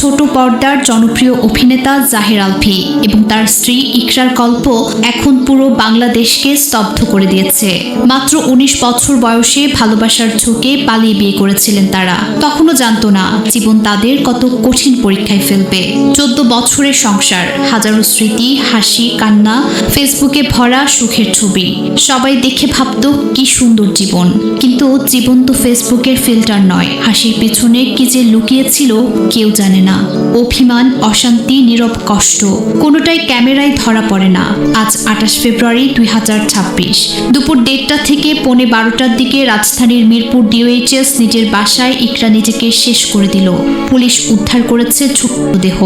ছোট পর্দার জনপ্রিয় অভিনেতা জাহের আলভী এবং তার স্ত্রী ইকরার গল্প এখন পুরো বাংলাদেশকে স্তব্ধ করে দিয়েছে। মাত্র ১৯ বছর বয়সে ভালোবাসার ঝোঁকে পালিয়ে বিয়ে করেছিলেন তারা। তখনও জানতো না জীবন তাদের কত কঠিন পরীক্ষায় ফেলবে। ১৪ বছরের সংসার, হাজারো স্মৃতি, হাসি, কান্না, ফেসবুকে ভরা সুখের ছবি। সবাই দেখে ভাবতো কি সুন্দর জীবন, কিন্তু জীবন তো ফেসবুকের ফিল্টার নয়। হাসির পেছনে কি যে লুকিয়েছিল কেউ জানে না। অভিমান, অশান্তি, নীরব কষ্ট, কোনোটাই ক্যামেরায় ধরা পড়ে না। আজ ২৮ ফেব্রুয়ারি ২০২৬ দুপুর ১:৩০ থেকে ১১:৩০টার দিকে রাজধানীর মিরপুর ডিওএইচএস নিজের বাসায় ইকরা নিজেকে শেষ করে দিল। পুলিশ উদ্ধার করেছে ছোট্ট দেহ।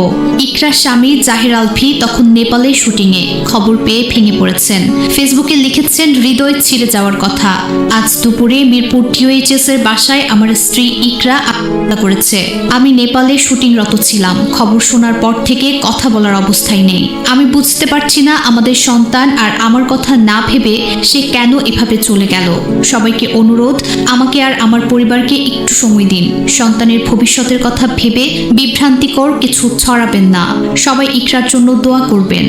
ইকরার স্বামী জাহের আলভী তখন নেপালে শুটিংয়ে। খবর পেয়ে ভেঙে পড়েছেন। ফেসবুকে লিখেছেন হৃদয় ছিঁড়ে যাওয়ার কথা। আজ দুপুরে মিরপুর ডিওএইচএস এর বাসায় আমার স্ত্রী ইকরা আত্মহত্যা করেছে। আমি নেপালে শুটিংরত ছিলাম। খবর শোনার পর থেকে কথা বলার অবস্থায় নেই। আমি বুঝতে পারছি না আমাদের সন্তান আর আমার কথা না ভেবে সে কেন এভাবে চলে গেল। সবাইকে অনুরোধ, আমাকে আর আমার পরিবারকে একটু সময় দিন। সন্তানের ভবিষ্যতের কথা ভেবে বিভ্রান্তিকর কিছু ছড়াবেন না। সবাই ইকরার জন্য দোয়া করবেন।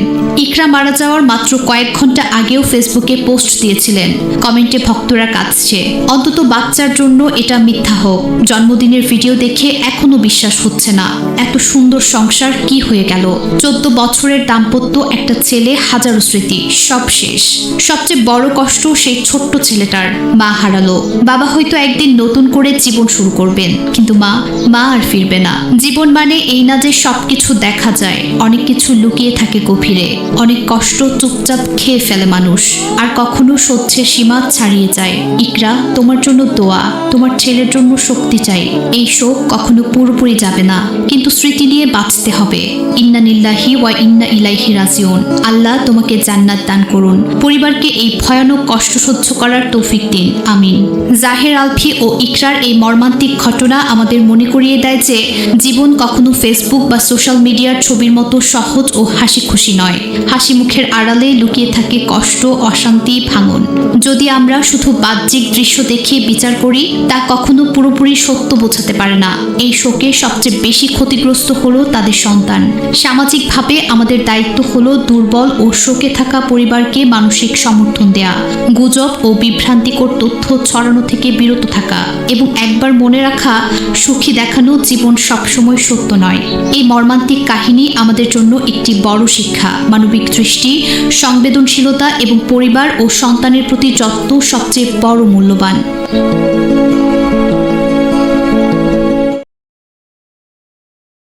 ইকরা মারা যাওয়ার মাত্র কয়েক ঘন্টা আগেও ফেসবুকে পোস্ট দিয়েছিলেন। কমেন্টে ভক্তরা কাঁদছে, অন্তত বাচ্চার জন্য এটা মিথ্যা হোক। জন্মদিনের ভিডিও দেখে এখনো বিশ্বাস হচ্ছে না। এত সুন্দর সংসার কি হয়ে গেল? ১৪ বছরের দাম্পত্য, একটা ছেলে, হাজারো স্মৃতি, সব শেষ। সবচেয়ে বড় কষ্ট সেই ছোট্ট ছেলেটার। মা হারালো। বাবা হয়তো একদিন নতুন করে জীবন শুরু করবেন, কিন্তু মা আর ফিরবে না। জীবন মানে এই না যে সবকিছু দেখা যায়। অনেক কিছু লুকিয়ে থাকে গভীরে। অনেক কষ্ট চুপচাপ খেয়ে ফেলে মানুষ, আর কখনো সহ্যের সীমা ছাড়িয়ে যায়। ইকরা, তোমার জন্য দোয়া, তোমার ছেলের জন্য শক্তি চাই। এই শোক কখনো পুরোপুরি যাবে না, কিন্তু স্মৃতি নিয়ে বাঁচতে হবে। ইন্না লিল্লাহি ওয়া ইন্না ইলাইহি রাজিউন। আল্লাহ তোমাকে জান্নাত দান করুন। পরিবারকে এই ভয়ানক কষ্ট সহ্য করার তৌফিক দিন, আমিন। জাহের আলভী ও ইকরার এই মর্মান্তিক ঘটনা আমাদের মনে করিয়ে দেয় যে জীবন কখনো ফেসবুক বা সোশ্যাল মিডিয়ার ছবির মতো সহজ ও হাসি খুশি নয়। হাসি মুখের আড়ালে লুকিয়ে থাকে কষ্ট, অশান্তি, ভাঙন। যদি আমরা শুধু বাহ্যিক দৃশ্য দেখে বিচার করি, তা কখনো পুরোপুরি সত্য বোঝাতে পারে না। এই শোকে সবচেয়ে বেশি ক্ষতিগ্রস্ত হলো তাদের সন্তান। সামাজিকভাবে আমাদের দায়িত্ব হলো দুর্বল ও শোকে থাকা পরিবারকে মানসিক সমর্থন দেয়া, গুজব ও বিভ্রান্তিকর তথ্য ছড়ানো থেকে বিরত থাকা এবং একবার মনে রাখা, সুখী দেখানো জীবন সবসময় সত্য নয়। এই মর্মান্তিক কাহিনী আমাদের জন্য একটি বড় শিক্ষা। মানবিক দৃষ্টি, সংবেদনশীলতা এবং পরিবার ও সন্তানের প্রতি যত্ন সবচেয়ে বড় মূল্যবান।